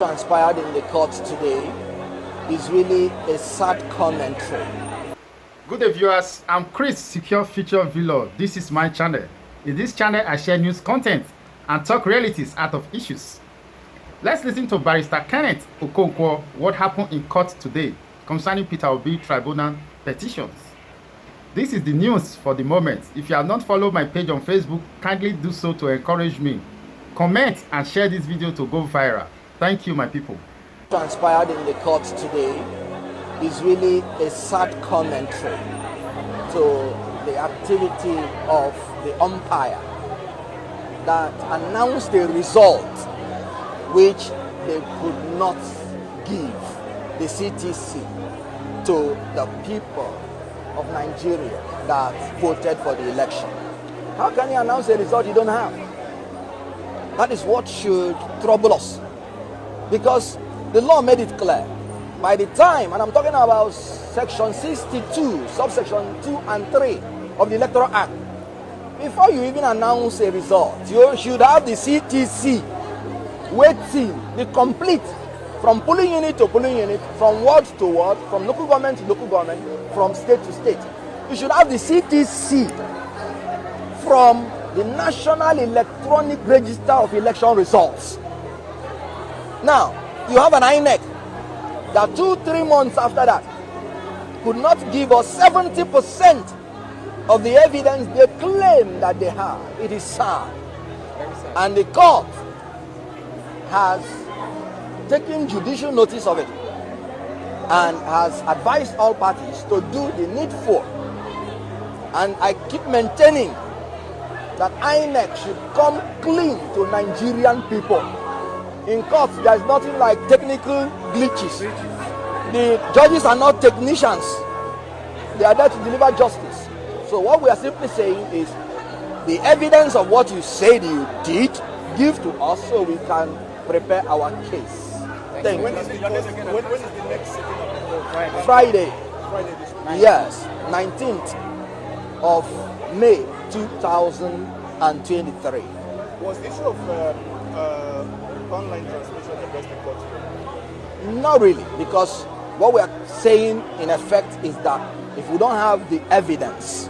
Transpired in the court today is really a sad commentary. Good day, viewers. I'm Chris, Secure Future Vlog. This is my channel. In this channel, I share news content and talk realities out of issues. Let's listen to Barrister Kenneth Okonkwo, what happened in court today concerning Peter OBI Tribunal petitions. This is the news for the moment. If you have not followed my page on Facebook, kindly do so to encourage me. Comment and share this video to go viral. Thank you, my people. Transpired in the court today is really a sad commentary to the activity of the umpire that announced a result which they could not give the CTC to the people of Nigeria that voted for the election. How can you announce a result you don't have? That is what should trouble us. Because the law made it clear. By the time, and I'm talking about section 62, subsection 2 and 3 of the Electoral Act, before you even announce a result, you should have the CTC waiting, the complete, from polling unit to polling unit, from ward to ward, from local government to local government, from state to state. You should have the CTC from the National Electronic Register of Election Results. Now, you have an INEC that 2-3 months after that could not give us 70% of the evidence they claim that they have. It is sad. And the court has taken judicial notice of it and has advised all parties to do the needful. And I keep maintaining that INEC should come clean to Nigerian people. In court, there is nothing like technical glitches. The judges are not technicians. They are there to deliver justice. So what we are simply saying is the evidence of what you said you did, give to us so we can prepare our case. Thank you. When is the next sitting of Friday? Friday. Friday this week. Yes, 19th of May 2023. Was the issue of online transmission addressed in court? Not really, because what we are saying in effect is that if we don't have the evidence,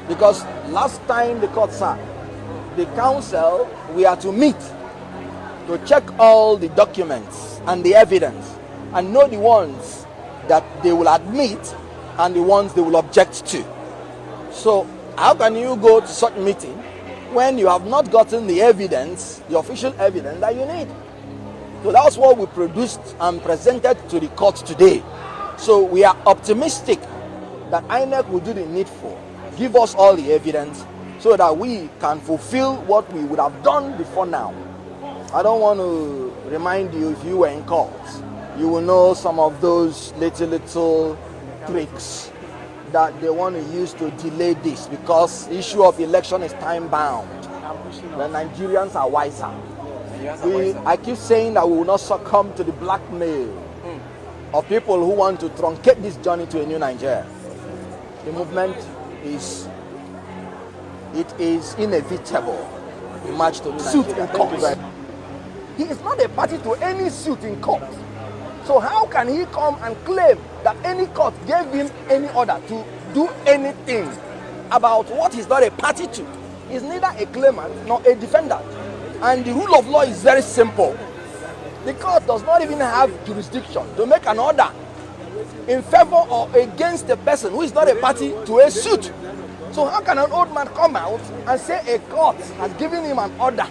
because last time the court sat, the council, we are to meet to check all the documents and the evidence and know the ones that they will admit and the ones they will object to. So how can you go to such meeting when you have not gotten the evidence, the official evidence that you need? So that's what we produced and presented to the court today. So we are optimistic that INEC will do the needful, give us all the evidence so that we can fulfill what we would have done before now. I don't want to remind you, if you were in court, you will know some of those little tricks that they want to use to delay this, because the issue of election is time bound. The Nigerians are wiser. I keep saying that we will not succumb to the blackmail of people who want to truncate this journey to a new Nigeria. The movement is inevitable. We march to suit in court. He is not a party to any suit in court. So how can he come and claim that any court gave him any order to do anything about what he's not a party to? He's neither a claimant nor a defendant. And the rule of law is very simple. The court does not even have jurisdiction to make an order in favor or against a person who is not a party to a suit. So how can an old man come out and say a court has given him an order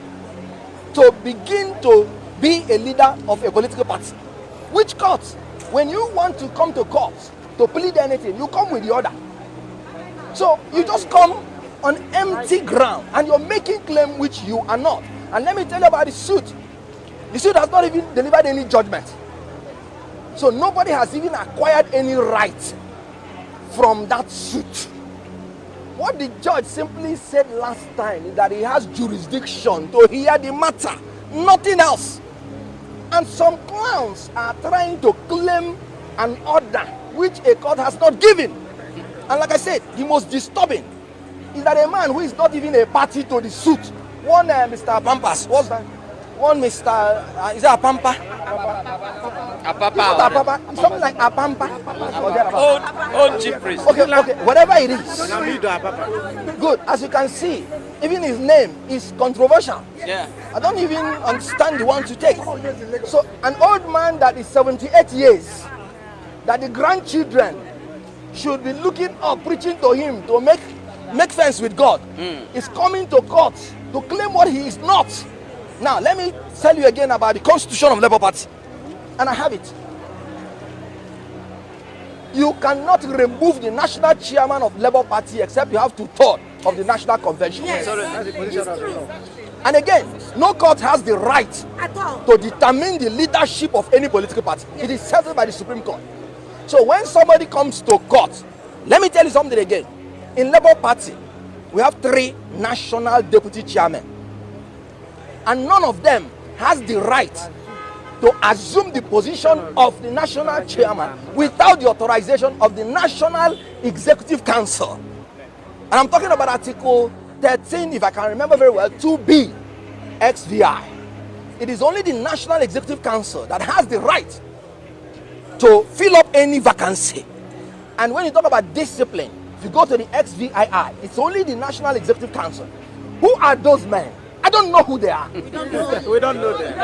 to begin to be a leader of a political party? Which court? When you want to come to court to plead anything, you come with the order. So you just come on empty ground and you're making claim which you are not. And let me tell you about the suit. The suit has not even delivered any judgment. So nobody has even acquired any right from that suit. What the judge simply said last time is that he has jurisdiction to hear the matter, nothing else. And some clowns are trying to claim an order which a court has not given. And like I said, the most disturbing is that a man who is not even a party to the suit, one Mr. Pampas, what's that? one Mr. Is that Apampa? Apapa. Something like Apampa. Old chief priest. Okay, whatever it is. Good. As you can see, even his name is controversial. Yeah. I don't even understand the one to take. So an old man that is 78 years, that the grandchildren should be looking up, preaching to him to make friends with God, is coming to court to claim what he is not. Now, let me tell you again about the constitution of Labour Party. And I have it. You cannot remove the national chairman of Labour Party except you have 2/3 of the national convention. Yes. And again, no court has the right to determine the leadership of any political party. It is settled by the Supreme Court. So when somebody comes to court, let me tell you something again. In Labour Party, we have 3 national deputy chairmen. And none of them has the right to assume the position of the national chairman without the authorization of the National Executive Council. And I'm talking about Article 13, if I can remember very well, 2B, XVI. It is only the National Executive Council that has the right to fill up any vacancy. And when you talk about discipline, if you go to the XVI, it's only the National Executive Council. Who are those men? I don't know who they are. We don't know them.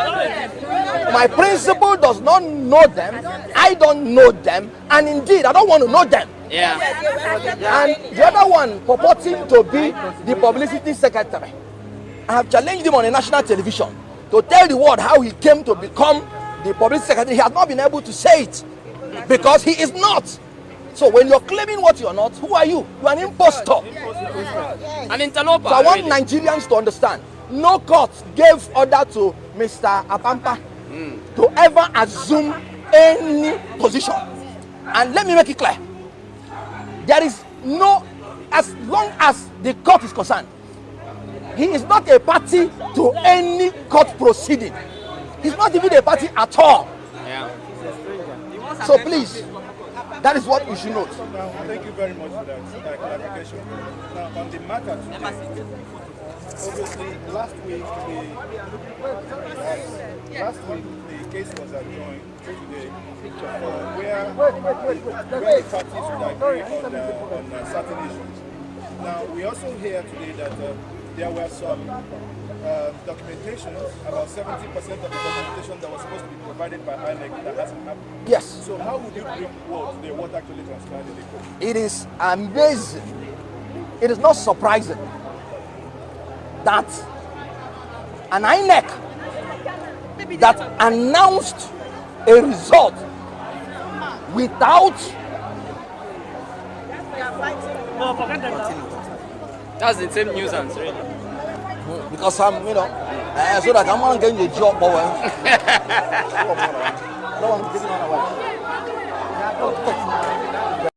My principal does not know them. I don't know them. And indeed, I don't want to know them. Yeah. And the other one purporting to be the publicity secretary, I have challenged him on a national television to tell the world how he came to become the publicity secretary. He has not been able to say it because he is not. So when you're claiming what you're not, who are you? You're an impostor. An interloper. So I want really. Nigerians to understand, no court gave order to Mr. Apampa to ever assume any position. And let me make it clear. There is no, as long as the court is concerned, he is not a party to any court proceeding. He's not even a party at all. Yeah. So please, that is what you should note. Now, thank you very much for that clarification. Now, on the matter today, obviously, last week the case was adjourned today, where the parties would agree on certain issues. Now, we also hear today that there were some documentation, about 70% of the documentation that was supposed to be provided by INEC that hasn't happened. Yes. So how would you bring forward today what actually transpired in the court? It is amazing. It is not surprising that an INEC that announced a result without That's the same nuisance, really. because I'm, so that I'm not getting a job. No one giving on away.